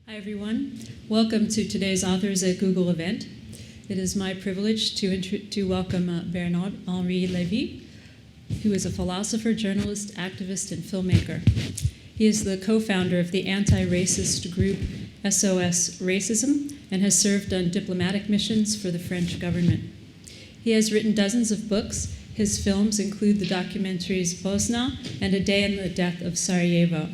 Hi, everyone. Welcome to today's Authors at Google event. It is my privilege to welcome Bernard-Henri Levy, who is a philosopher, journalist, activist, and filmmaker. He is the co-founder of the anti-racist group SOS Racism and has served on diplomatic missions for the French government. He has written dozens of books. His films include the documentaries Bosna and A Day in the Death of Sarajevo.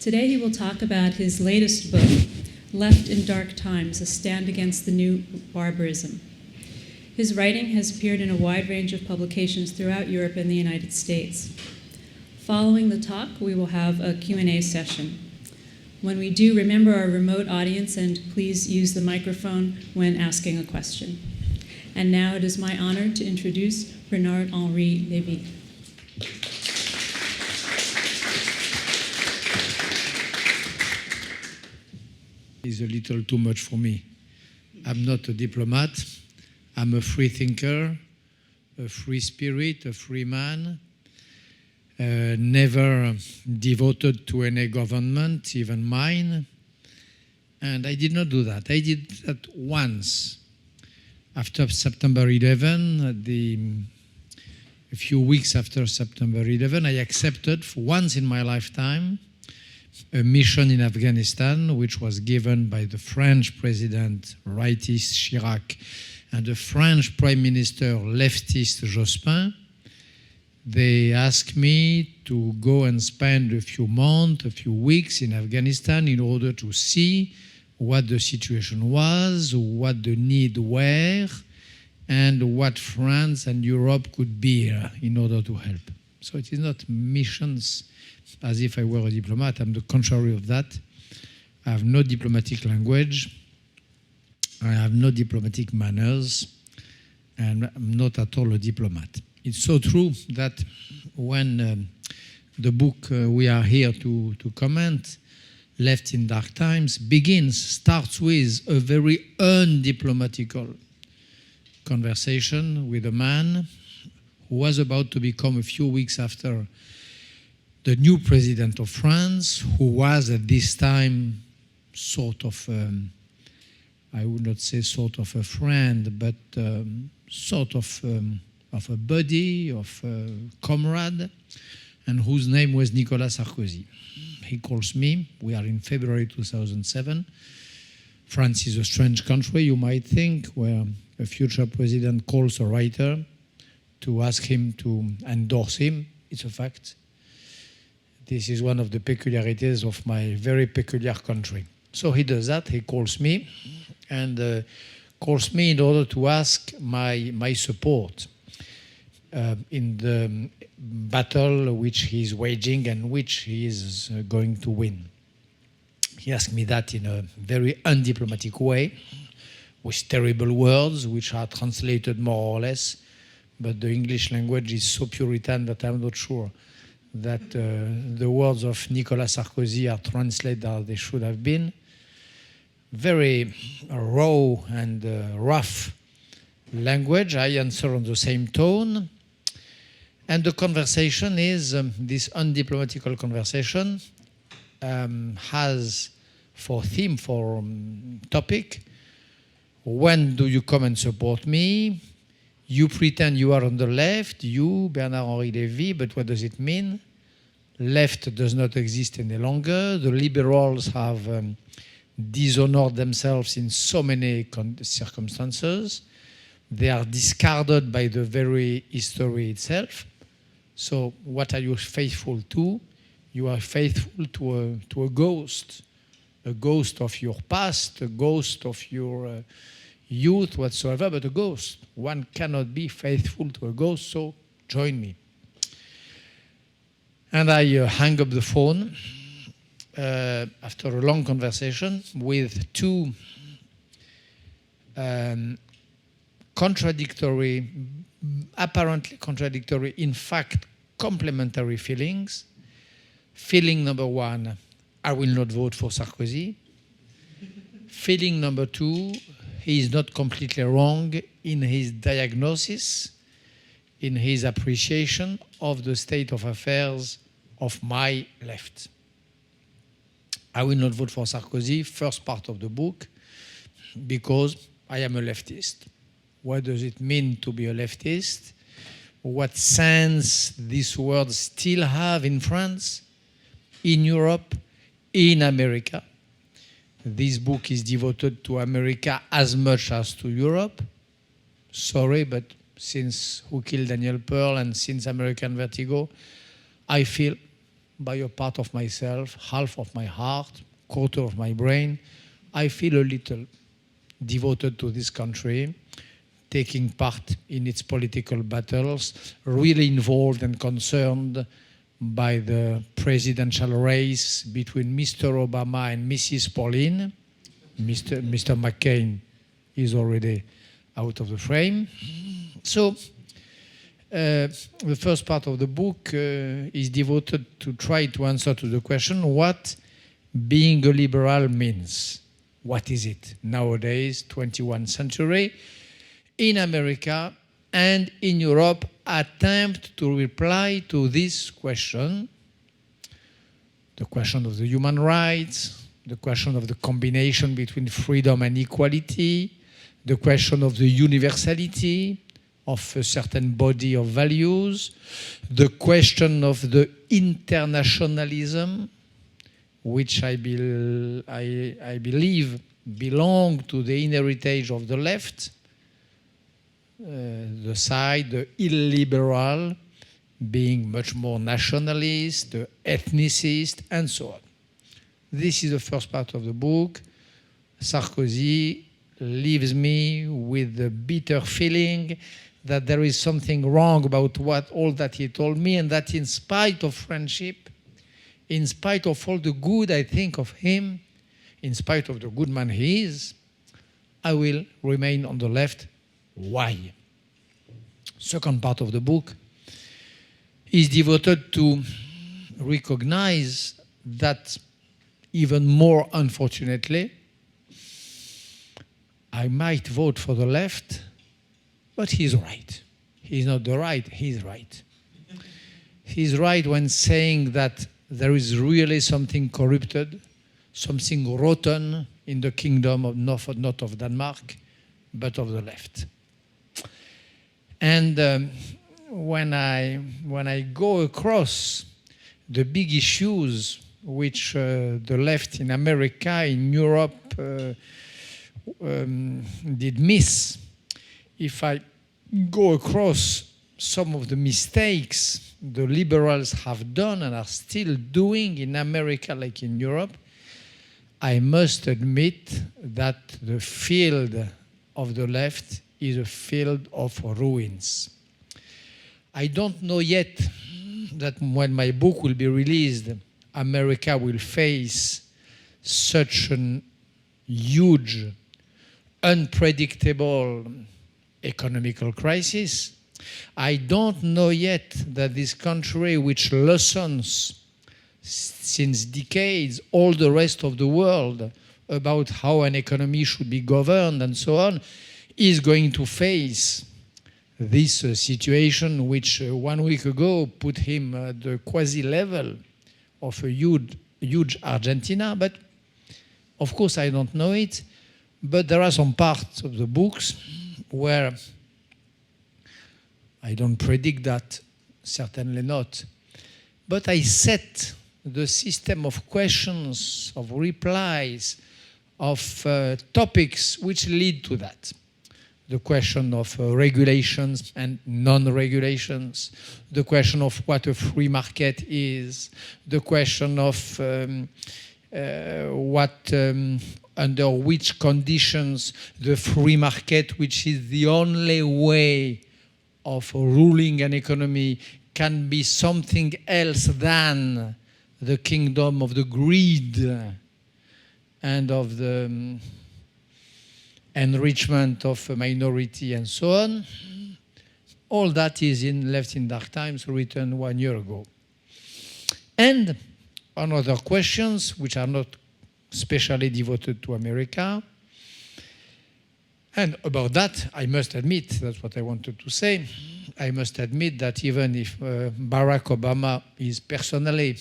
Today he will talk about his latest book, Left in Dark Times, A Stand Against the New Barbarism. His writing has appeared in a wide range of publications throughout Europe and the United States. Following the talk, we will have a Q&A session. When we do, remember our remote audience and please use the microphone when asking a question. And now it is my honor to introduce Bernard-Henri Levy. Is a little too much for me. I'm not a diplomat. I'm a free thinker, a free spirit, a free man, never devoted to any government, even mine. And I did not do that. I did that once. After September 11, a few weeks after September 11, I accepted for once in my lifetime a mission in Afghanistan, which was given by the French president, rightist Chirac, and the French prime minister, leftist Jospin. They asked me to go and spend a few months, a few weeks in Afghanistan in order to see what the situation was, what the needs were, and what France and Europe could be in order to help. So it is not missions as if I were a diplomat. I'm the contrary of that. I have no diplomatic language. I have no diplomatic manners. And I'm not at all a diplomat. It's so true that when the book we are here to comment, Left in Dark Times, starts with a very undiplomatical conversation with a man who was about to become, a few weeks after, the new president of France, who was at this time sort of, I would not say sort of a friend, but sort of a buddy, of a comrade, and whose name was Nicolas Sarkozy. He calls me. We are in February 2007. France is a strange country, you might think, where a future president calls a writer to ask him to endorse him. It's a fact. This is one of the peculiarities of my very peculiar country. So he does that. He calls me and calls me in order to ask my support in the battle which he's waging and which he is going to win. He asked me that in a very undiplomatic way, with terrible words which are translated more or less, but the English language is so Puritan that I'm not sure that the words of Nicolas Sarkozy are translated as they should have been. Very raw and rough language. I answer on the same tone. And the conversation is, this undiplomatical conversation has for theme, for topic, when do you come and support me? You pretend you are on the left, you, Bernard-Henri Levy, but what does it mean? Left does not exist any longer. The liberals have dishonored themselves in so many circumstances. They are discarded by the very history itself. So what are you faithful to? You are faithful to a ghost of your past, a ghost of your youth whatsoever, but a ghost. One cannot be faithful to a ghost, so join me. And I hang up the phone after a long conversation with two contradictory, apparently contradictory, in fact, complementary feelings. Feeling number one, I will not vote for Sarkozy. Feeling number two, he is not completely wrong in his diagnosis, in his appreciation of the state of affairs of my left. I will not vote for Sarkozy, first part of the book, because I am a leftist. What does it mean to be a leftist? What sense this word still have in France, in Europe, in America? This book is devoted to America as much as to Europe. Sorry, but since Who Killed Daniel Pearl and since American Vertigo, I feel by a part of myself, half of my heart, quarter of my brain, I feel a little devoted to this country, taking part in its political battles, really involved and concerned by the presidential race between Mr. Obama and Mrs. Pauline. Mr. McCain is already out of the frame. So the first part of the book is devoted to try to answer to the question what being a liberal means. What is it nowadays, 21st century, in America and in Europe? Attempt to reply to this question, the question of the human rights, the question of the combination between freedom and equality, the question of the universality of a certain body of values, the question of the internationalism, which I believe belong to the inner heritage of the left, the side, the illiberal, being much more nationalist, the ethnicist, and so on. This is the first part of the book. Sarkozy leaves me with the bitter feeling that there is something wrong about all that he told me, and that in spite of friendship, in spite of all the good I think of him, in spite of the good man he is, I will remain on the left. Why? Second part of the book is devoted to recognize that even more unfortunately, I might vote for the left, but he's right. He's not the right, he's right. He's right when saying that there is really something corrupted, something rotten in the kingdom of not of Denmark, but of the left. And when I go across the big issues which the left in America, in Europe, did miss, if I go across some of the mistakes the liberals have done and are still doing in America like in Europe, I must admit that the field of the left is a field of ruins. I don't know yet that when my book will be released, America will face such a huge, unpredictable economical crisis. I don't know yet that this country, which lessons since decades all the rest of the world about how an economy should be governed and so on, is going to face this situation which 1 week ago put him at the quasi-level of a huge Argentina. But of course I don't know it. But there are some parts of the books where I don't predict that, certainly not. But I set the system of questions, of replies, of topics which lead to that. The question of regulations and non-regulations, the question of what a free market is, the question of under which conditions the free market, which is the only way of ruling an economy, can be something else than the kingdom of the greed and of the enrichment of a minority and so on. All that is in Left in Dark Times, written 1 year ago. And on other questions, which are not specially devoted to America. And about that, I must admit, that's what I wanted to say, I must admit that even if Barack Obama is personally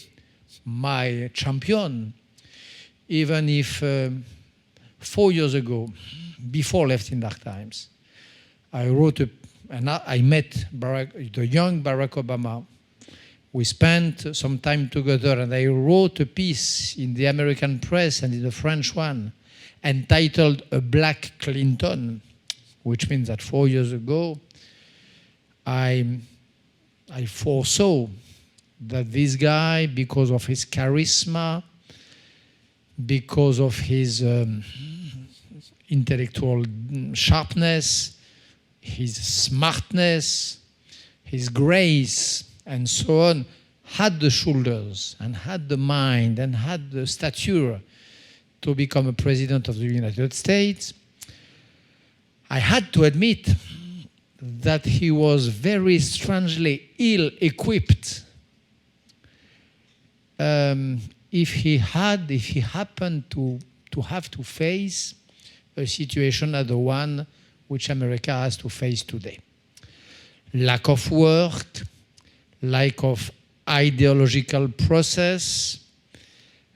my champion, even if 4 years ago, before Left in Dark Times, I wrote and I met the young Barack Obama. We spent some time together, and I wrote a piece in the American press and in the French one entitled A Black Clinton, which means that 4 years ago, I foresaw that this guy, because of his charisma, because of his intellectual sharpness, his smartness, his grace, and so on, had the shoulders and had the mind and had the stature to become a president of the United States. I had to admit that he was very strangely ill-equipped if he happened to have to face a situation like the one which America has to face today. Lack of work, lack of ideological process,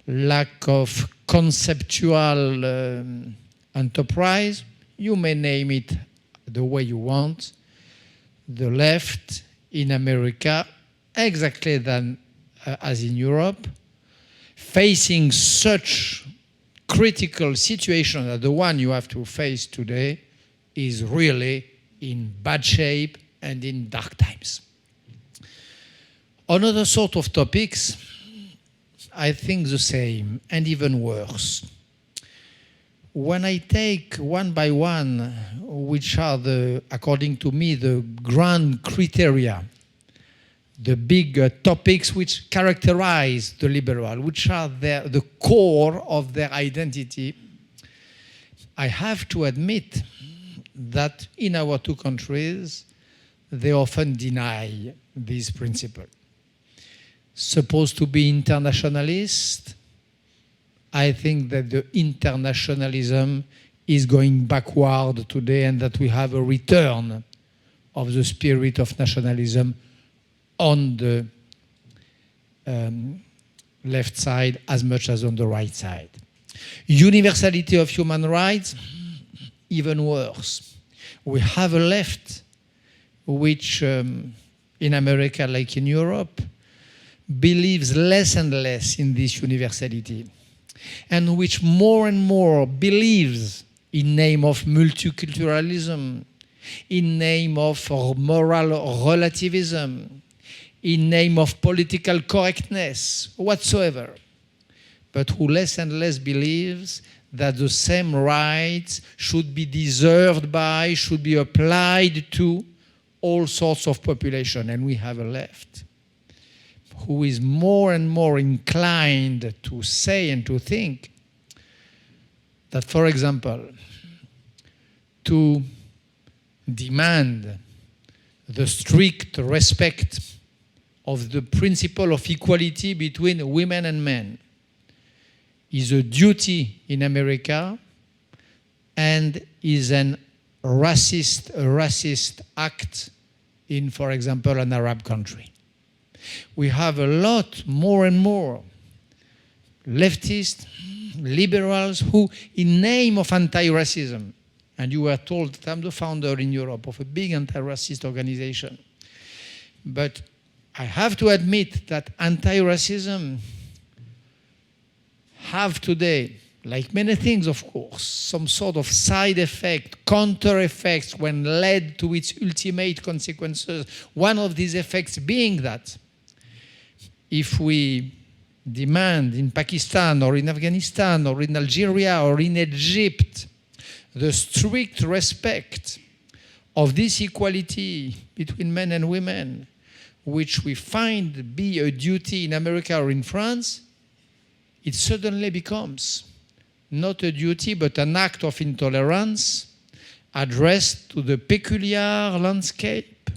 lack of conceptual enterprise, you may name it the way you want. The left in America, exactly as in Europe, facing such critical situation as the one you have to face today, is really in bad shape and in dark times. On other sort of topics, I think the same and even worse. When I take one by one, which are according to me, the grand criteria, the big topics which characterize the liberal, which are the core of their identity, I have to admit that in our two countries, they often deny this principle. Supposed to be internationalist, I think that the internationalism is going backward today and that we have a return of the spirit of nationalism on the left side as much as on the right side. Universality of human rights, even worse. We have a left which, in America like in Europe, believes less and less in this universality, and which more and more believes in name of multiculturalism, in name of moral relativism, in name of political correctness whatsoever, but who less and less believes that the same rights should be deserved by, should be applied to all sorts of population. And we have a left who is more and more inclined to say and to think that, for example, to demand the strict respect of the principle of equality between women and men is a duty in America and is a racist act in, for example, an Arab country. We have a lot more and more leftists, liberals who, in name of anti-racism, and you were told that I'm the founder in Europe of a big anti-racist organization, but I have to admit that anti-racism have today, like many things of course, some sort of side effect, counter effects when led to its ultimate consequences. One of these effects being that if we demand in Pakistan or in Afghanistan or in Algeria or in Egypt the strict respect of this equality between men and women, which we find be a duty in America or in France, it suddenly becomes not a duty but an act of intolerance addressed to the peculiar landscape,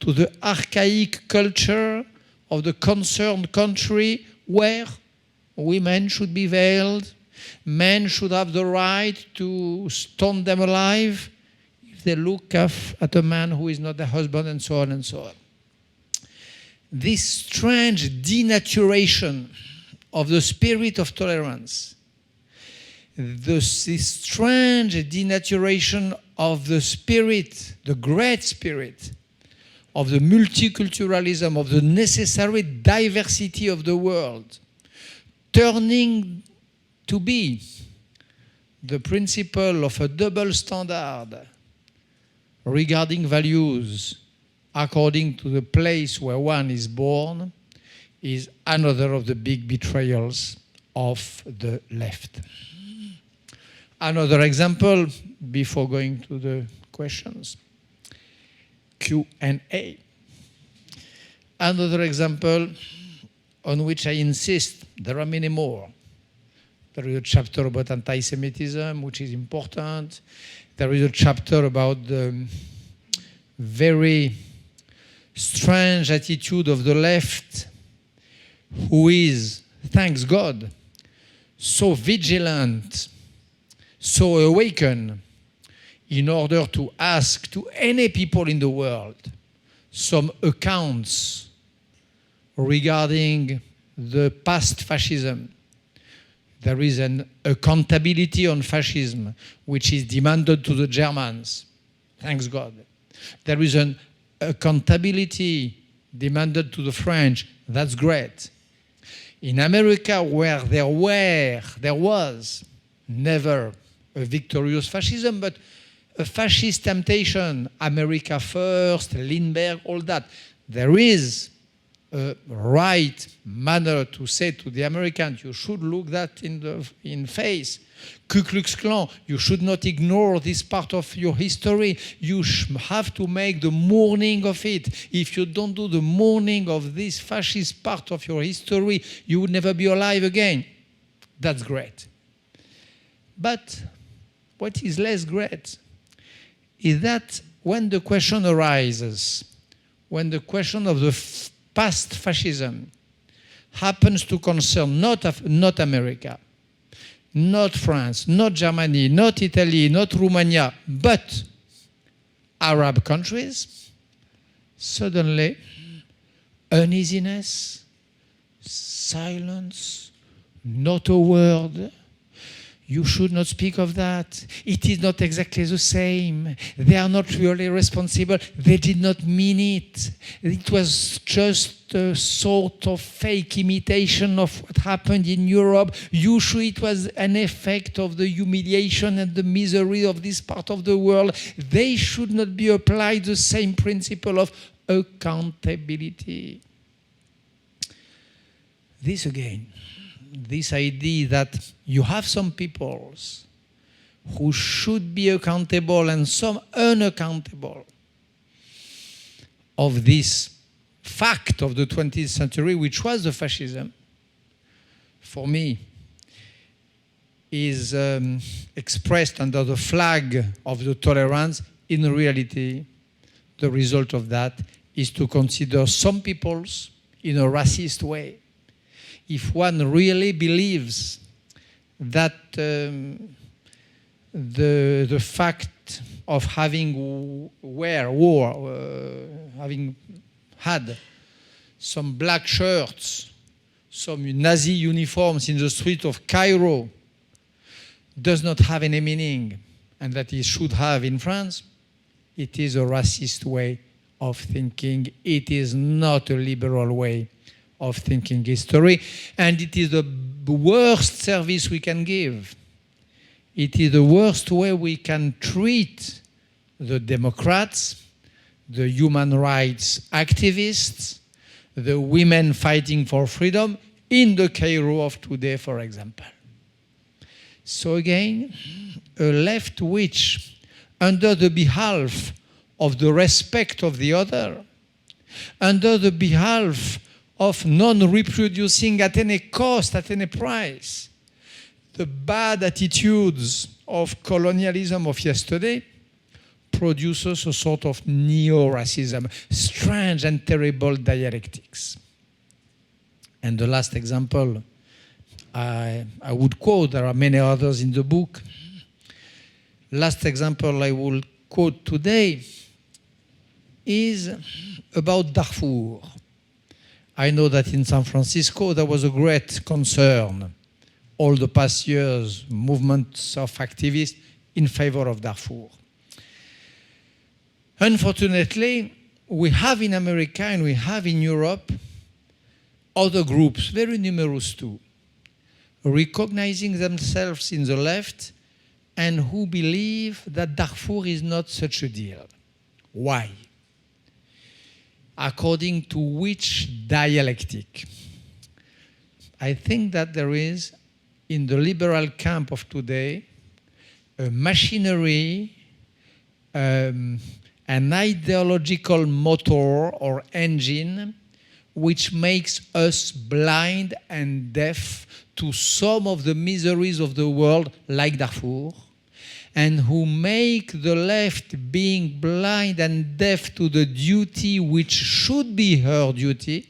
to the archaic culture of the concerned country where women should be veiled, men should have the right to stone them alive if they look at a man who is not their husband, and so on and so on. This strange denaturation of the spirit of tolerance this strange denaturation of the spirit, the great spirit, of the multiculturalism, of the necessary diversity of the world, turning to be the principle of a double standard regarding values according to the place where one is born, is another of the big betrayals of the left. Another example, before going to the questions, Q&A. Another example on which I insist, there are many more. There is a chapter about anti-Semitism, which is important. There is a chapter about the very strange attitude of the left, who is, thanks God, so vigilant, so awakened, in order to ask to any people in the world some accounts regarding the past fascism. There is an accountability on fascism which is demanded to the Germans, thanks God. There is an accountability demanded to the French, that's great. In America, where there was never a victorious fascism, but a fascist temptation, America first, Lindbergh, all that. There is a right manner to say to the Americans, you should look that in face. Ku Klux Klan, you should not ignore this part of your history. You have to make the mourning of it. If you don't do the mourning of this fascist part of your history, you would never be alive again. That's great. But what is less great is that when the question arises, when the question of the past fascism happens to concern not America, not France, not Germany, not Italy, not Romania, but Arab countries, suddenly uneasiness, silence, not a word. You should not speak of that. It is not exactly the same. They are not really responsible. They did not mean it. It was just a sort of fake imitation of what happened in Europe. Usually it was an effect of the humiliation and the misery of this part of the world. They should not be applied the same principle of accountability. This again. This idea that you have some peoples who should be accountable and some unaccountable of this fact of the 20th century, which was the fascism, for me, is expressed under the flag of the tolerance. In reality, the result of that is to consider some peoples in a racist way. If one really believes that the fact of having having had some black shirts, some Nazi uniforms in the street of Cairo does not have any meaning, and that it should have in France, it is a racist way of thinking. It is not a liberal way of thinking history, and it is the worst service we can give. It is the worst way we can treat the Democrats, the human rights activists, the women fighting for freedom in the Cairo of today, for example. So again, a left which, under the behalf of the respect of the other, under the behalf of non-reproducing at any cost, at any price, the bad attitudes of colonialism of yesterday, produces a sort of Neoracism, strange and terrible dialectics. And the last example I would quote, there are many others in the book. Last example I will quote today is about Darfur. I know that in San Francisco there was a great concern all the past years, movements of activists in favor of Darfur. Unfortunately, we have in America and we have in Europe other groups, very numerous too, recognizing themselves in the left and who believe that Darfur is not such a deal. Why? According to which dialectic? I think that there is, in the liberal camp of today, a machinery, an ideological motor or engine which makes us blind and deaf to some of the miseries of the world, like Darfur, and who make the left being blind and deaf to the duty which should be her duty,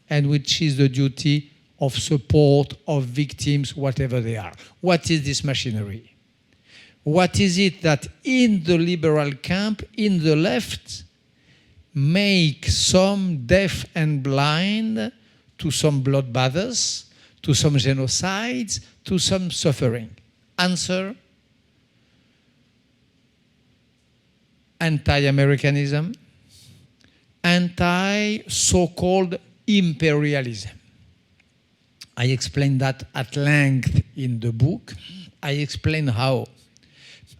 and which is the duty of support of victims, whatever they are. What is this machinery? What is it that in the liberal camp, in the left, make some deaf and blind to some bloodbaths, to some genocides, to some suffering? Answer: anti-Americanism, anti-so-called imperialism. I explain that at length in the book. I explain how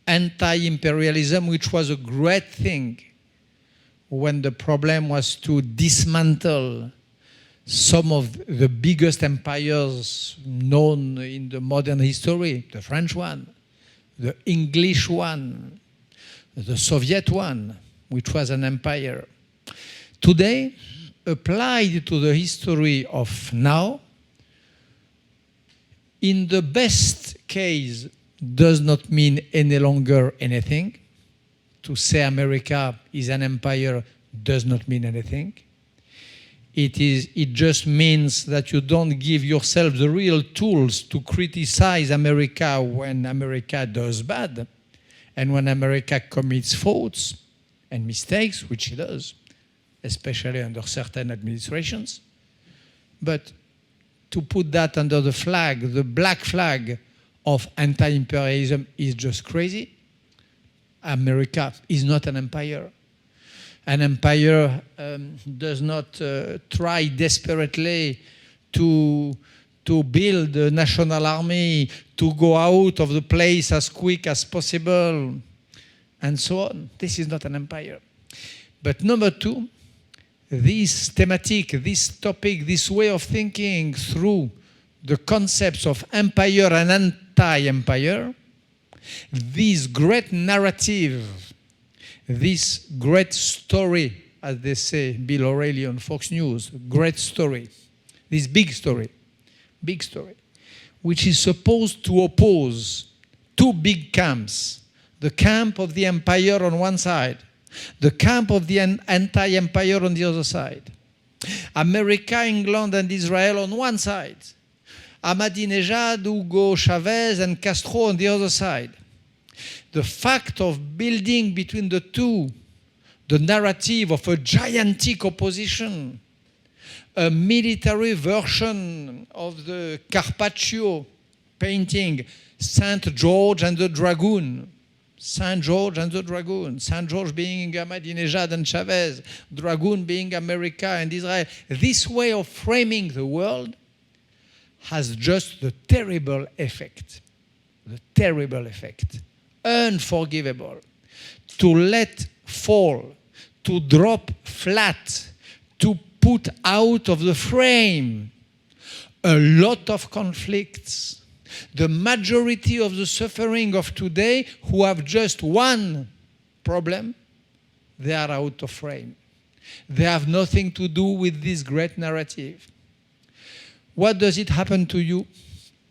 anti-imperialism, which was a great thing when the problem was to dismantle some of the biggest empires known in the modern history, the French one, the English one, the Soviet one, which was an empire. Today, applied to the history of now, in the best case, does not mean any longer anything. To say America is an empire does not mean anything. It just means that you don't give yourself the real tools to criticize America when America does bad, and when America commits faults and mistakes, which it does, especially under certain administrations. But to put that under the flag, the black flag of anti-imperialism, is just crazy. America is not an empire. An empire does not try desperately to build a national army, to go out of the place as quick as possible, and so on. This is not an empire. But number two, this thematic, this topic, this way of thinking through the concepts of empire and anti-empire, this great narrative, this great story, as they say, Bill O'Reilly on Fox News, great story, this big story, which is supposed to oppose two big camps, the camp of the empire on one side, the camp of the anti-empire on the other side. America, England, and Israel on one side. Ahmadinejad, Hugo Chavez, and Castro on the other side. The fact of building between the two the narrative of a gigantic opposition, a military version of the Carpaccio painting, Saint George and the Dragoon. Saint George and the Dragoon. Saint George being Ahmadinejad and Chavez, Dragoon being America and Israel. This way of framing the world has just the terrible effect, unforgivable, to let fall, to drop flat, to put out of the frame a lot of conflicts. The majority of the suffering of today, who have just one problem, they are out of frame. They have nothing to do with this great narrative. What does it happen to you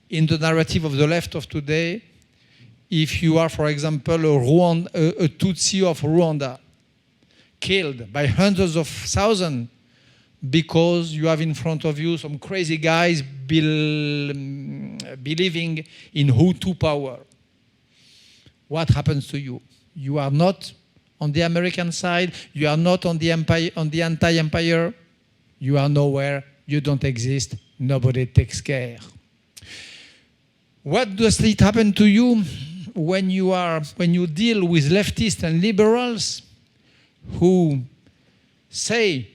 in the narrative of the left of today if you are, for example, a Tutsi of Rwanda, killed by hundreds of thousands because you have in front of you some crazy guys believing in Hutu power? What happens to you? You are not on the American side. You are not on the anti-empire. You are nowhere. You don't exist. Nobody takes care. What does it happen to you when you deal with leftists and liberals who say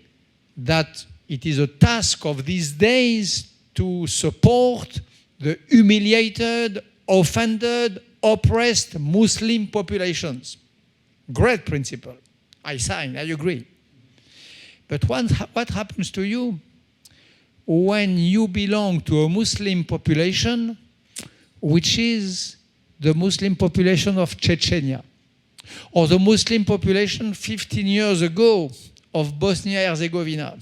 that it is a task of these days to support the humiliated, offended, oppressed Muslim populations? Great principle. I sign, I agree. But what happens to you when you belong to a Muslim population which is the Muslim population of Chechnya, or the Muslim population 15 years ago of Bosnia-Herzegovina?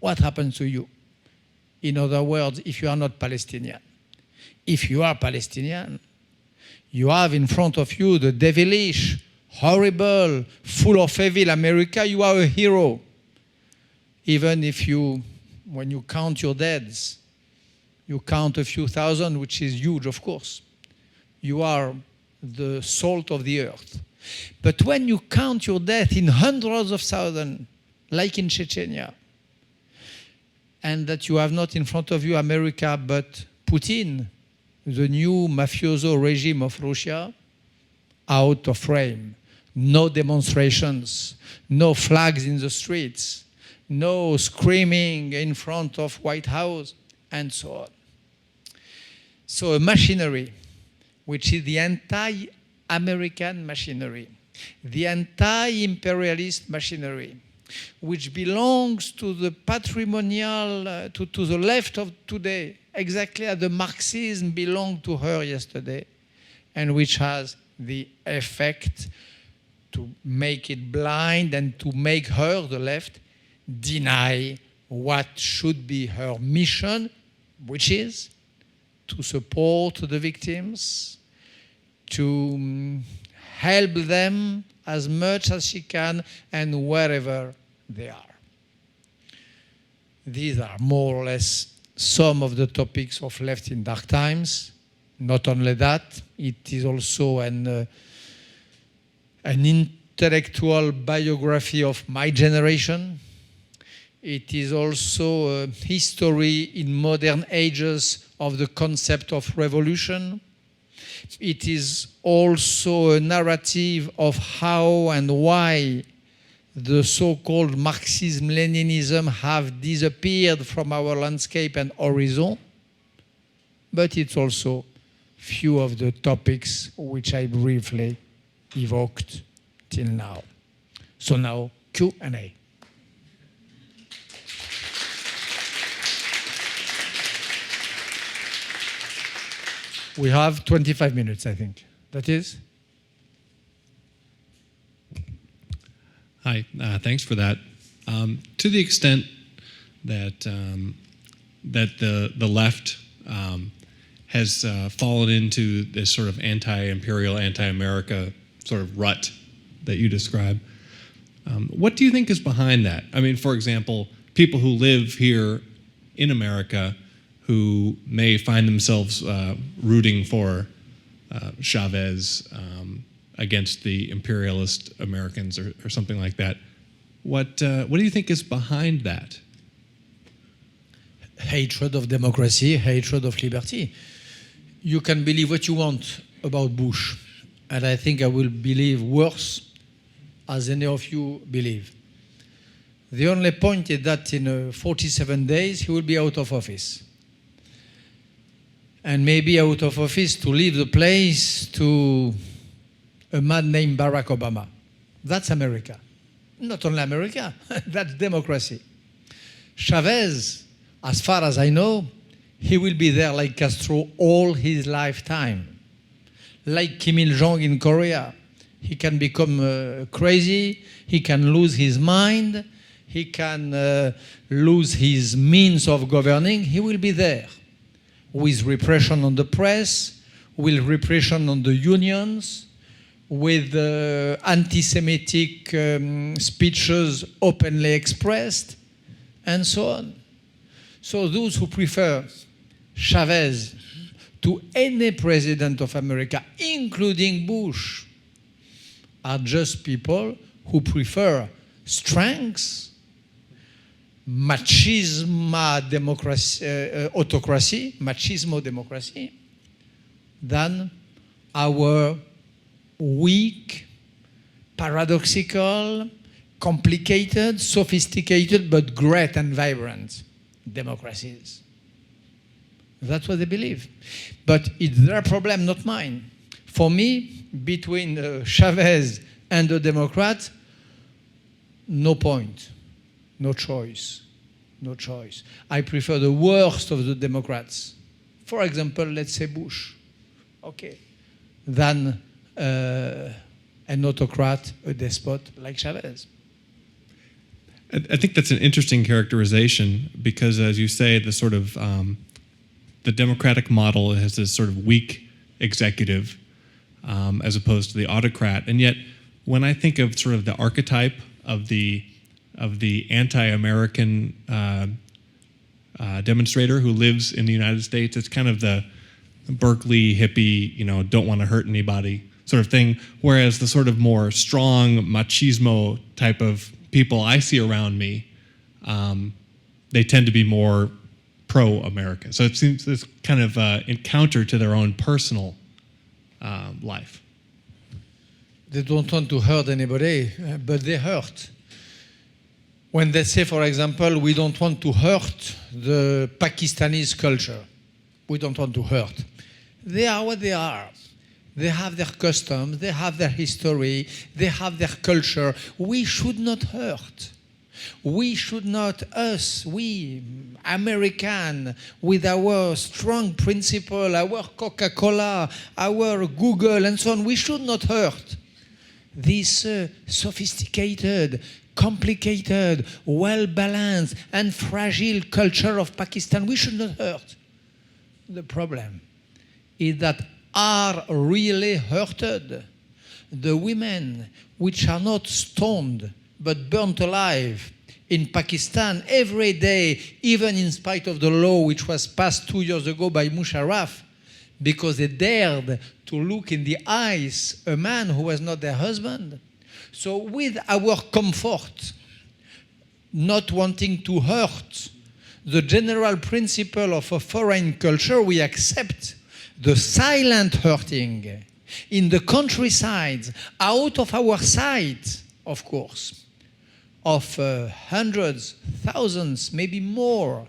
What happens to you? In other words, if you are not Palestinian. If you are Palestinian, you have in front of you the devilish, horrible, full of evil America. You are a hero. Even if when you count your deads, you count a few thousand, which is huge, of course. You are the salt of the earth. But when you count your death in hundreds of thousands, like in Chechnya, and that you have not in front of you America, but Putin, the new mafioso regime of Russia, out of frame. No demonstrations, no flags in the streets, no screaming in front of White House, and so on. So a machinery, which is the anti-American machinery, the anti-imperialist machinery, which belongs to the patrimonial, to the left of today, exactly as the Marxism belonged to her yesterday, and which has the effect to make it blind and to make her, the left, deny what should be her mission, which is to support the victims, to help them as much as she can and wherever they are. These are more or less some of the topics of Left in Dark Times. Not only that, it is also an intellectual biography of my generation. It is also a history in modern ages of the concept of revolution. It is also a narrative of how and why the so-called Marxism Leninism have disappeared from our landscape and horizon. But it's also few of the topics which I briefly evoked till now. So now, Q&A. We have 25 minutes, I think. That is? Hi, thanks for that. To the extent that that the left has fallen into this sort of anti-imperial, anti-America sort of rut that you describe, what do you think is behind that? I mean, for example, people who live here in America who may find themselves rooting for Chavez against the imperialist Americans or something like that. What do you think is behind that? Hatred of democracy, hatred of liberty. You can believe what you want about Bush, and I think I will believe worse as any of you believe. The only point is that in 47 days he will be out of office. And maybe out of office to leave the place to a man named Barack Obama. That's America. Not only America, that's democracy. Chavez, as far as I know, he will be there like Castro all his lifetime. Like Kim Il-jong in Korea. He can become crazy, he can lose his mind, he can lose his means of governing, he will be there. With repression on the press, with repression on the unions, with anti-Semitic speeches openly expressed, and so on. So those who prefer Chavez to any president of America, including Bush, are just people who prefer strength, machismo democracy, autocracy, machismo democracy, than our weak, paradoxical, complicated, sophisticated, but great and vibrant democracies. That's what they believe. But it's their problem, not mine. For me, between Chavez and the Democrats, no point, no choice, no choice. I prefer the worst of the Democrats. For example, let's say Bush, okay, than an autocrat, a despot like Chavez. I think that's an interesting characterization because, as you say, the sort of the democratic model has this sort of weak executive as opposed to the autocrat, and yet when I think of sort of the archetype of the anti-American demonstrator who lives in the United States, it's kind of the Berkeley hippie, don't want to hurt anybody sort of thing, whereas the sort of more strong machismo type of people I see around me, they tend to be more pro-America. So it seems this kind of encounter to their own personal life. They don't want to hurt anybody, but they hurt. When they say, for example, we don't want to hurt the Pakistanis culture, we don't want to hurt. They are what they are. They have their customs, they have their history, they have their culture. We should not hurt. We should not, we, American, with our strong principle, our Coca-Cola, our Google, and so on, we should not hurt this sophisticated, complicated, well-balanced, and fragile culture of Pakistan. We should not hurt. The problem is that are really hurted the women which are not stoned but burnt alive in Pakistan every day, even in spite of the law which was passed 2 years ago by Musharraf, because they dared to look in the eyes a man who was not their husband. So with our comfort, not wanting to hurt the general principle of a foreign culture, we accept the silent hurting in the countryside, out of our sight, of course, of hundreds, thousands, maybe more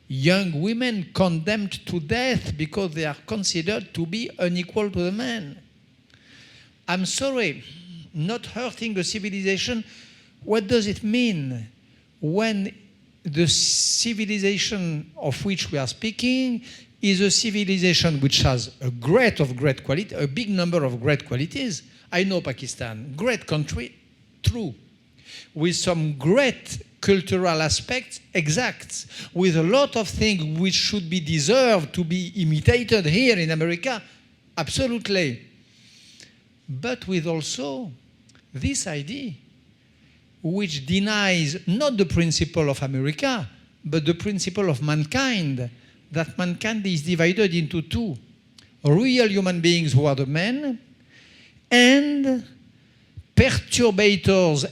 young women condemned to death because they are considered to be unequal to the men. I'm sorry, not hurting the civilization, what does it mean when the civilization of which we are speaking is a civilization which has a great quality, a big number of great qualities. I know Pakistan, great country, true, with some great cultural aspects, exact, with a lot of things which should be deserved to be imitated here in America, absolutely. But with also this idea which denies not the principle of America, but the principle of mankind, that mankind is divided into two: real human beings who are the men, and perturbators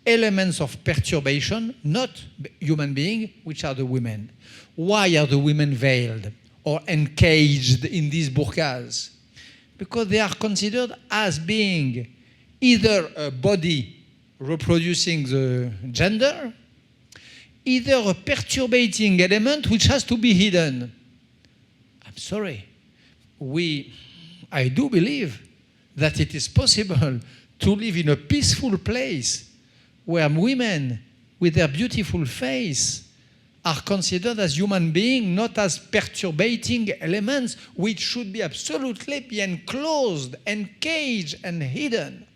elements of perturbation, not human beings, which are the women. Why are the women veiled or encaged in these burqas? Because they are considered as being either a body reproducing the gender, either a perturbating element which has to be hidden. I'm sorry. I do believe that it is possible to live in a peaceful place where women with their beautiful face are considered as human beings, not as perturbating elements which should be absolutely be enclosed, encaged, and hidden.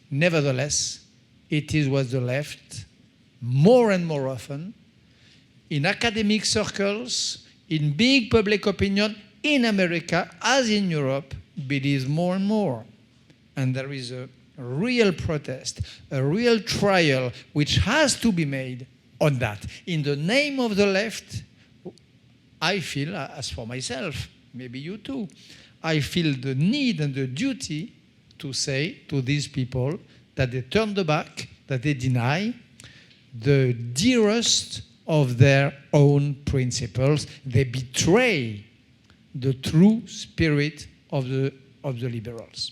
Nevertheless, it is what the left, more and more often, in academic circles, in big public opinion, in America as in Europe, believes more and more. And there is a real protest, a real trial which has to be made on that. In the name of the left, I feel, as for myself, maybe you too, I feel the need and the duty to say to these people that they turn the back, that they deny the dearest of their own principles. They betray the true spirit of the liberals.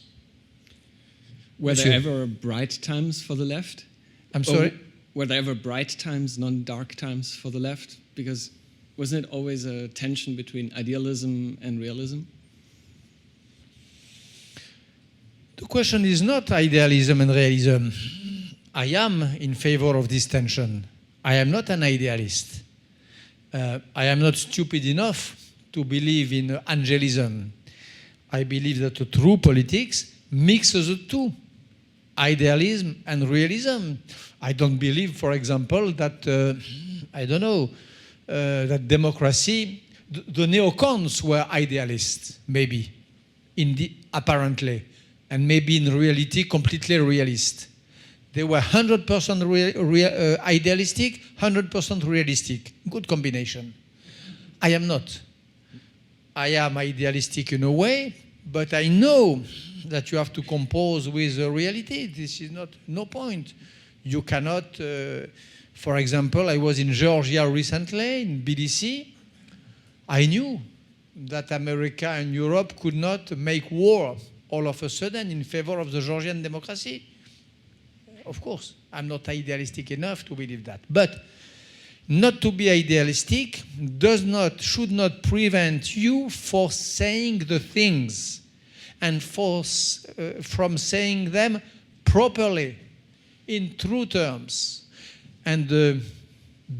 Were Monsieur. there ever bright times for the left? I'm sorry? Were there ever bright times, non-dark times for the left? Because wasn't it always a tension between idealism and realism? The question is not idealism and realism. I am in favor of this tension. I am not an idealist. I am not stupid enough to believe in angelism. I believe that the true politics mixes the two, idealism and realism. I don't believe, for example, that, that democracy, the neocons were idealists, maybe, apparently, and maybe in reality completely realist. They were 100% idealistic, 100% realistic. Good combination. I am not. I am idealistic in a way, but I know that you have to compose with the reality. This is no point. You cannot, for example, I was in Georgia recently, in BDC. I knew that America and Europe could not make war all of a sudden in favor of the Georgian democracy. Of course, I'm not idealistic enough to believe that. But not to be idealistic should not prevent you for saying the things and from saying them properly, in true terms. And the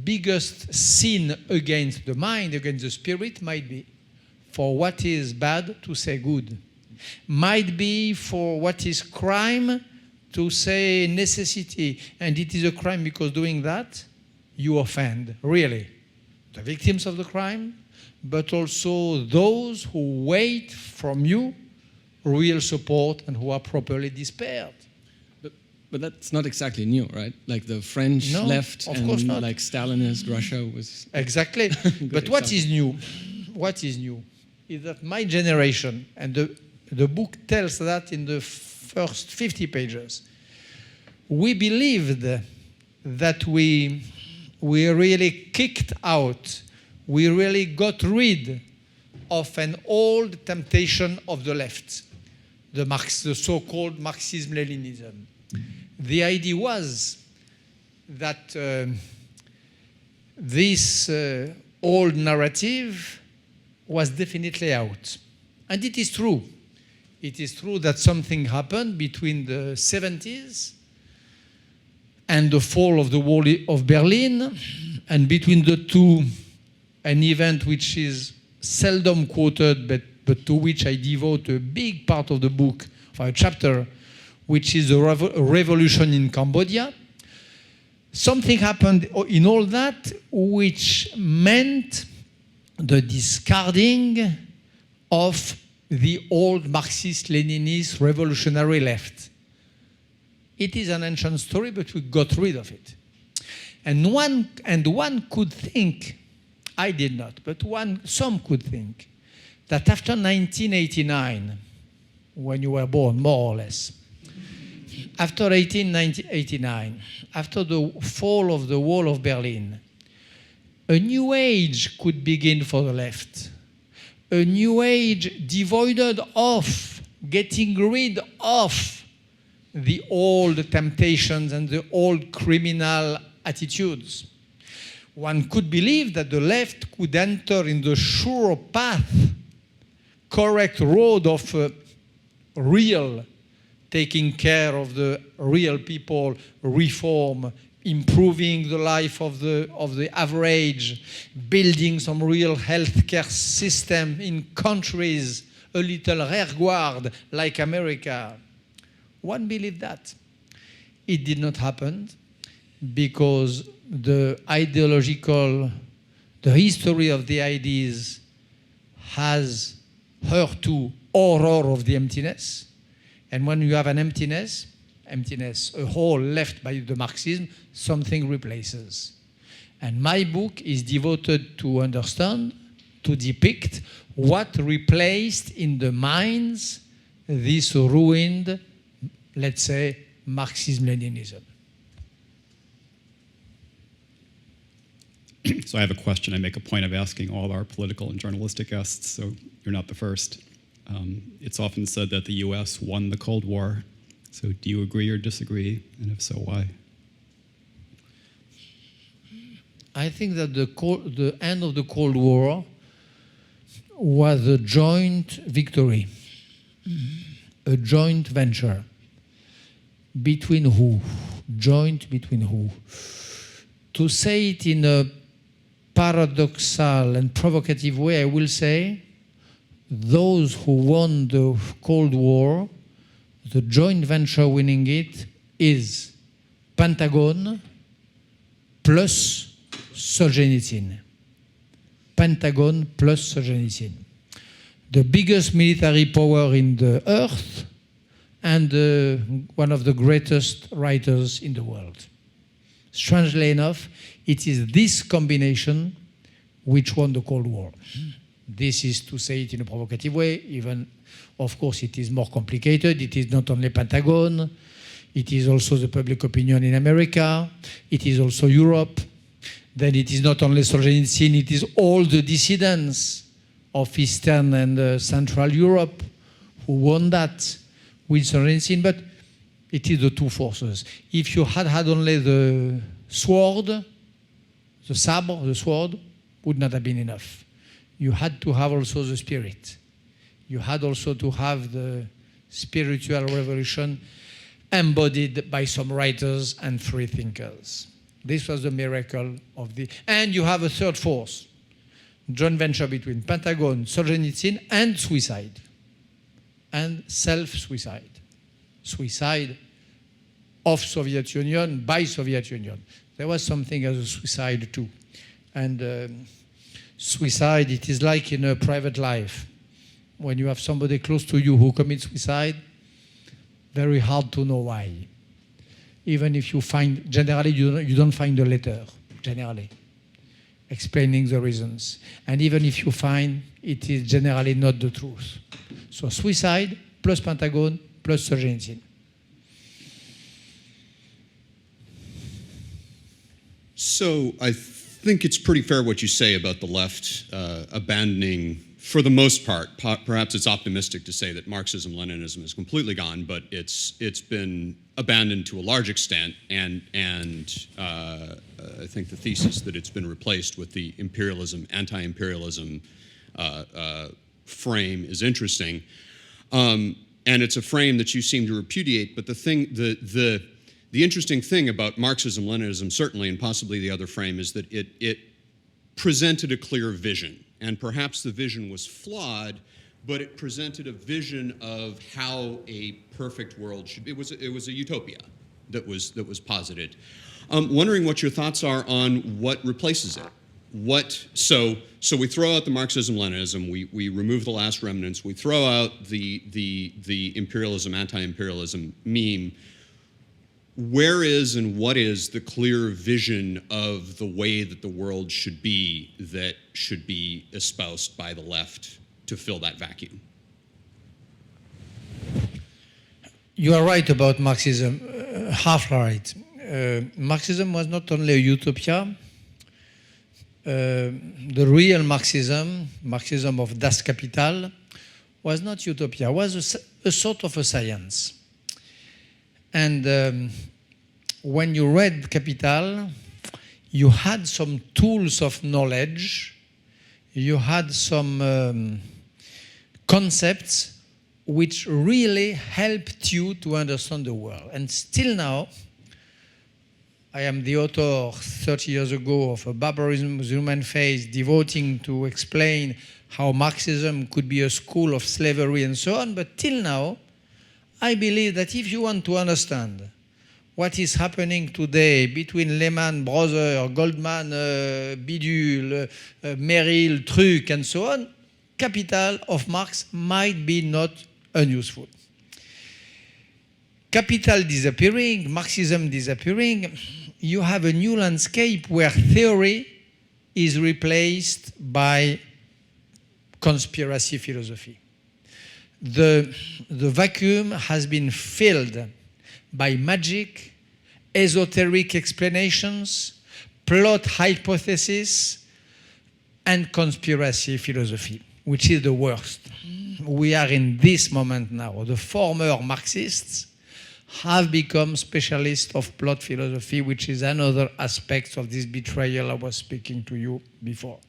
biggest sin against the mind, against the spirit, might be for what is bad to say good. Might be for what is crime to say necessity. And it is a crime because doing that, you offend, really, the victims of the crime, but also those who wait from you real support and who are properly despaired. But that's not exactly new, right? Like the French left of course and not. like Stalinist Russia was... Exactly. But what is new? What is new is that my generation, and the book tells that in the first 50 pages, we believed that we really kicked out, we really got rid of an old temptation of the left, the so-called Marxism Leninism. The idea was that this old narrative was definitely out. And it is true. It is true that something happened between the 70s and the fall of the wall of Berlin, and between the two, an event which is seldom quoted, but to which I devote a big part of the book, for a chapter, which is the revolution in Cambodia. Something happened in all that which meant the discarding of the old Marxist-Leninist revolutionary left. It is an ancient story, but we got rid of it. And one could think, I did not, but some could think, that after 1989, when you were born, more or less, after 1989, after the fall of the wall of Berlin, a new age could begin for the left. A new age devoid of, getting rid of the old temptations and the old criminal attitudes. One could believe that the left could enter in the sure path, correct road of real, taking care of the real people, reform, improving the life of the average, building some real healthcare system in countries, a little rearguard like America. One believed that. It did not happen because the history of the ideas has her to horror of the emptiness. And when you have an emptiness, a hole left by the Marxism, something replaces. And my book is devoted to understand, to depict what replaced in the minds this ruined, let's say, Marxism-Leninism. So I have a question I make a point of asking all our political and journalistic guests. So you're not the first. It's often said that the US won the Cold War. So do you agree or disagree? And if so, why? I think that the end of the Cold War was a joint victory, a joint venture. Between who? Joint between who? To say it in a paradoxal and provocative way, I will say, those who won the Cold War, the joint venture winning it, is Pentagon plus Solzhenitsyn. Pentagon plus Solzhenitsyn. The biggest military power in the earth and one of the greatest writers in the world. Strangely enough, it is this combination which won the Cold War. This is to say it in a provocative way, even, of course, it is more complicated. It is not only Pentagon, it is also the public opinion in America, it is also Europe. Then it is not only Solzhenitsyn, it is all the dissidents of Eastern and Central Europe who won that with Solzhenitsyn, but it is the two forces. If you had only the sword, the sabre, the sword, would not have been enough. You had to have also the spirit. You had also to have the spiritual revolution embodied by some writers and free thinkers. This was the miracle of the... And you have a third force, joint venture between Pentagon, Solzhenitsyn, and suicide. And self-suicide. Suicide of Soviet Union by Soviet Union. There was something as a suicide too. And suicide, it is like in a private life. When you have somebody close to you who commits suicide, very hard to know why. Even if you find, generally you don't find a letter, generally, explaining the reasons. And even if you find, it is generally not the truth. So suicide plus Pentagon plus Solzhenitsyn. So I think it's pretty fair what you say about the left abandoning, for the most part, perhaps it's optimistic to say that Marxism Leninism is completely gone, but it's been abandoned to a large extent, and I think the thesis that it's been replaced with the imperialism, anti-imperialism frame is interesting, and it's a frame that you seem to repudiate. But the interesting thing about Marxism Leninism, certainly, and possibly the other frame, is that it presented a clear vision. And perhaps the vision was flawed, but it presented a vision of how a perfect world should be. It was a utopia that was posited. Wondering what your thoughts are on what replaces it. So we throw out the Marxism-Leninism, we remove the last remnants, we throw out the imperialism, anti-imperialism meme. Where is and what is the clear vision of the way that the world should be that should be espoused by the left to fill that vacuum? You are right about Marxism, half right. Marxism was not only a utopia. The real Marxism, Marxism of Das Kapital, was not utopia, was a sort of a science. And when you read Capital, you had some tools of knowledge, you had some concepts which really helped you to understand the world. And still now, I am the author 30 years ago of a Barbarism, the Human Face, devoting to explain how Marxism could be a school of slavery and so on, but till now, I believe that if you want to understand what is happening today between Lehman Brothers, Goldman, Bidule, Merrill, Truc, and so on, Capital of Marx might be not unuseful. Capital disappearing, Marxism disappearing, you have a new landscape where theory is replaced by conspiracy philosophy. The vacuum has been filled by magic, esoteric explanations, plot hypothesis, and conspiracy philosophy. which is the worst. We are in this moment now. The former Marxists have become specialists of plot philosophy, which is another aspect of this betrayal I was speaking to you before.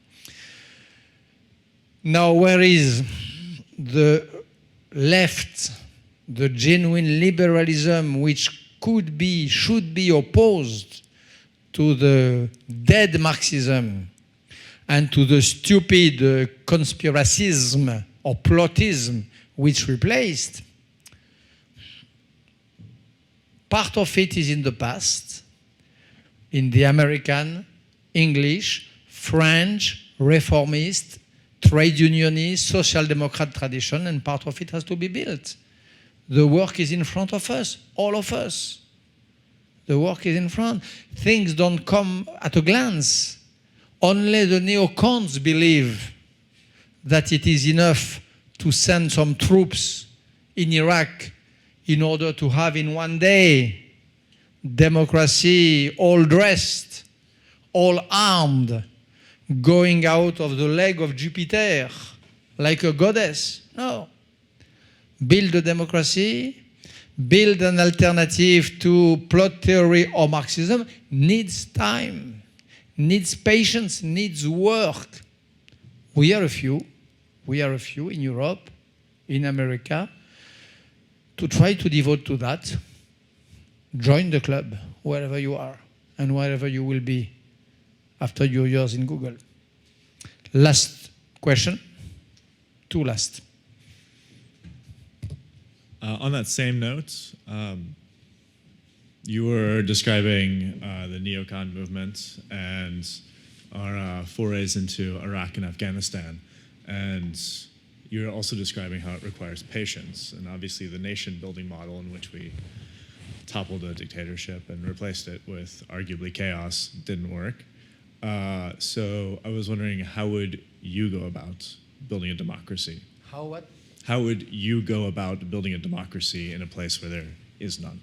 Now, where is the left, the genuine liberalism which could be, should be opposed to the dead Marxism and to the stupid conspiracism or plotism which replaced? Part of it is in the past, in the American, English, French, reformist, trade unionist, social democrat tradition, and part of it has to be built. The work is in front of us, all of us. The work is in front. Things don't come at a glance. Only the neocons believe that it is enough to send some troops in Iraq in order to have in one day democracy all dressed, all armed, going out of the leg of Jupiter like a goddess. No. Build a democracy, build an alternative to plot theory or Marxism needs time, needs patience, needs work. We are a few in Europe, in America, to try to devote to that. Join the club, wherever you are, and wherever you will be after your years in Google. Last question. Two last. On that same note, you were describing the neocon movement and our forays into Iraq and Afghanistan, and you're also describing how it requires patience, and obviously the nation-building model in which we toppled a dictatorship and replaced it with arguably chaos didn't work. So I was wondering, how would you go about building a democracy? How what? How would you go about building a democracy in a place where there is none?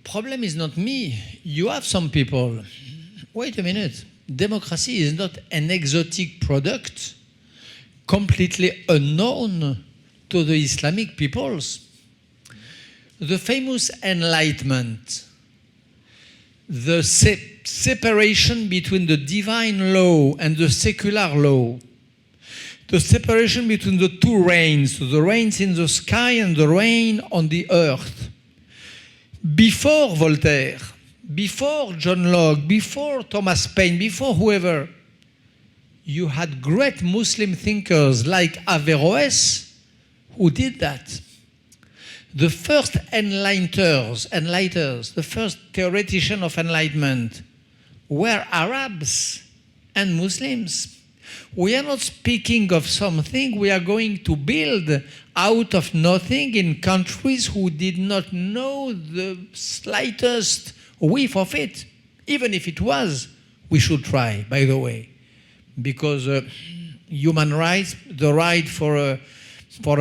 Problem is not me. You have some people. Wait a minute. Democracy is not an exotic product completely unknown to the Islamic peoples. The famous Enlightenment, the separation between the divine law and the secular law, the separation between the two reigns, the reigns in the sky and the reign on the earth. Before Voltaire, before John Locke, before Thomas Paine, before whoever, you had great Muslim thinkers like Averroes who did that. The first enlighters, the first theoreticians of enlightenment were Arabs and Muslims. We are not speaking of something we are going to build out of nothing in countries who did not know the slightest whiff of it. Even if it was, we should try, by the way. Because human rights, the right for a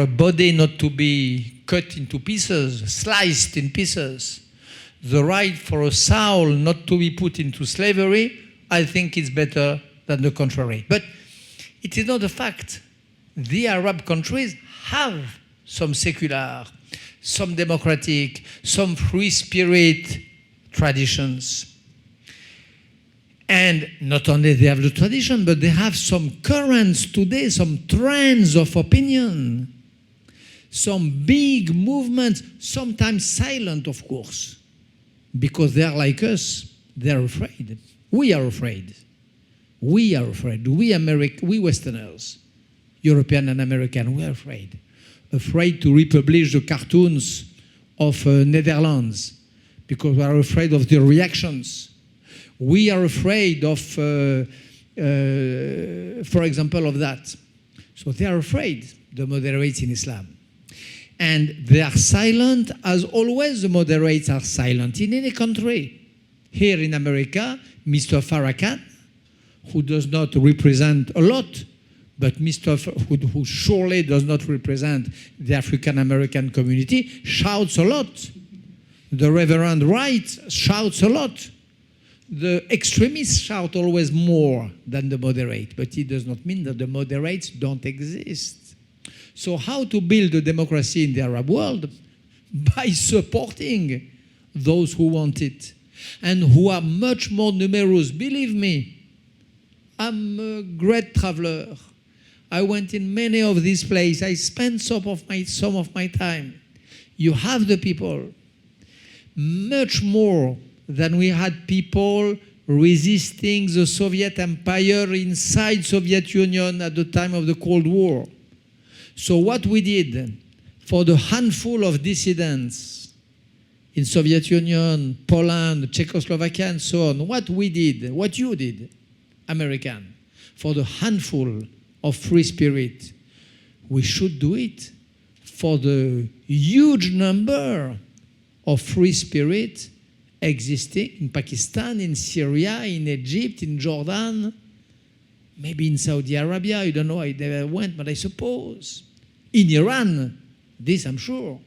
body not to be cut into pieces, sliced in pieces, the right for a soul not to be put into slavery, I think it's better than the contrary. But it is not a fact. The Arab countries have some secular, some democratic, some free spirit traditions. And not only they have the tradition, but they have some currents today, some trends of opinion, some big movements, sometimes silent, of course, because they are like us. They are afraid. We are afraid. We are afraid. We Westerners, European and American, we are afraid. Afraid to republish the cartoons of Netherlands because we are afraid of the reactions. We are afraid of, for example, of that. So they are afraid, the moderates in Islam. And they are silent, as always the moderates are silent in any country. Here in America, Mr. Farrakhan, who does not represent a lot, but who surely does not represent the African-American community, shouts a lot. The Reverend Wright shouts a lot. the extremists shout always more than the moderate, but it does not mean that the moderates don't exist. So how to build a democracy in the Arab world? By supporting those who want it and who are much more numerous. Believe me, I'm a great traveler. I went in many of these places. I spent some of my time. You have the people, much more than we had people resisting the Soviet Empire inside Soviet Union at the time of the Cold War. So what we did for the handful of dissidents in Soviet Union, Poland, Czechoslovakia, and so on, what we did, what you did, American, for the handful of free spirit, we should do it for the huge number of free spirit existing in Pakistan, in Syria, in Egypt, in Jordan, maybe in Saudi Arabia. I don't know, I never went, but I suppose. In Iran, this I'm sure.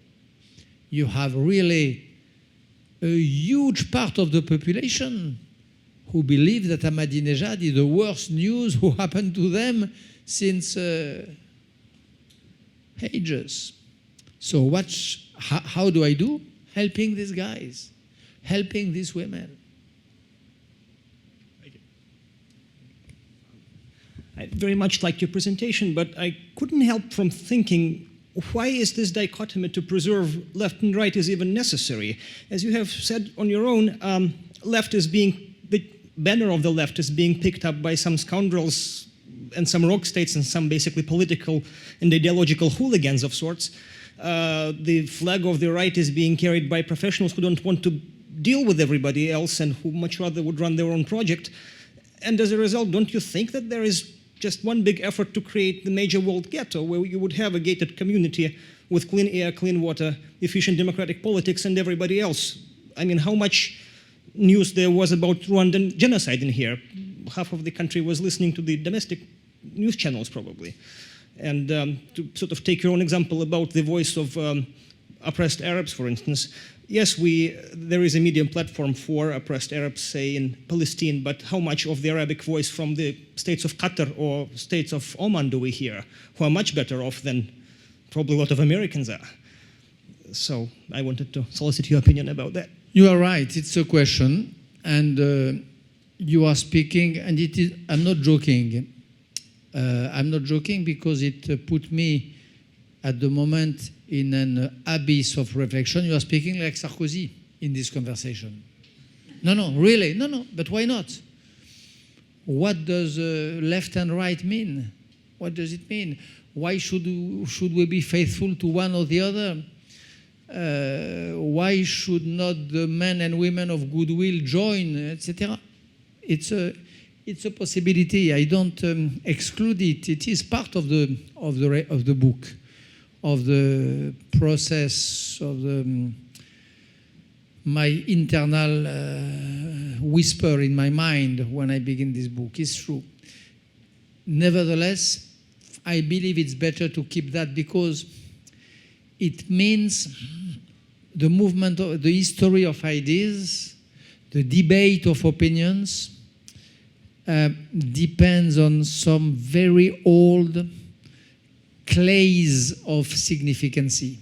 You have really a huge part of the population who believe that Ahmadinejad is the worst news who happened to them since ages. So how do I do? Helping these guys, helping these women. I very much liked your presentation, but I couldn't help from thinking, why is this dichotomy to preserve left and right is even necessary? As you have said on your own, the banner of the left is being picked up by some scoundrels and some rogue states and some basically political and ideological hooligans of sorts. The flag of the right is being carried by professionals who don't want to deal with everybody else and who much rather would run their own project. And as a result, don't you think that there is just one big effort to create the major world ghetto where you would have a gated community with clean air, clean water, efficient democratic politics, and everybody else? I mean, how much news there was about Rwandan genocide in here? Half of the country was listening to the domestic news channels, probably. And to sort of take your own example about the voice of oppressed Arabs, for instance, yes, there is a media platform for oppressed Arabs, say, in Palestine, but how much of the Arabic voice from the states of Qatar or states of Oman do we hear, who are much better off than probably a lot of Americans are? So I wanted to solicit your opinion about that. You are right, it's a question, and you are speaking, and it is, I'm not joking. I'm not joking because it put me at the moment in an abyss of reflection. You are speaking like Sarkozy in this conversation. No, really, no, but why not? What does left and right mean? What does it mean? Why should we be faithful to one or the other? Why should not the men and women of goodwill join, etc.? It's a possibility. I don't exclude it. It is part of the book, of the process of my internal whisper in my mind when I begin this book. It's true. Nevertheless, I believe it's better to keep that because it means the movement of the history of ideas, the debate of opinions, depends on some very old clays of significancy.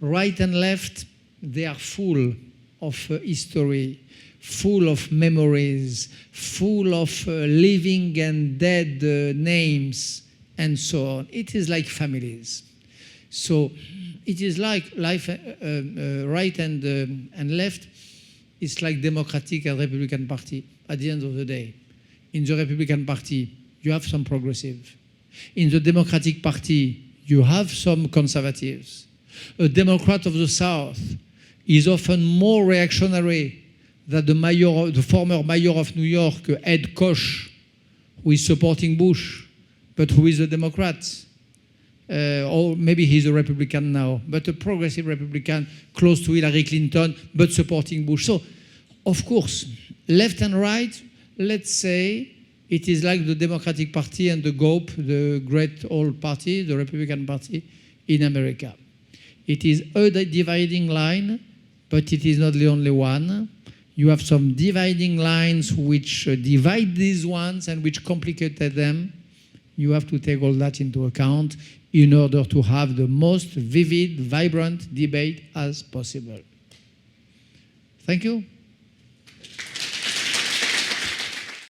Right and left, they are full of history, full of memories, full of living and dead names, and so on. It is like families. So it is like life, right and left. It's like Democratic and Republican Party at the end of the day. In the Republican Party, you have some progressive. In the Democratic Party, you have some conservatives. A Democrat of the South is often more reactionary than the former mayor of New York, Ed Koch, who is supporting Bush, but who is a Democrat. Or maybe he's a Republican now, but a progressive Republican close to Hillary Clinton, but supporting Bush. So, of course, left and right, let's say it is like the Democratic Party and the GOP, the great old party, the Republican Party in America. It is a dividing line, but it is not the only one. You have some dividing lines which divide these ones and which complicated them. You have to take all that into account in order to have the most vivid, vibrant debate as possible. Thank you.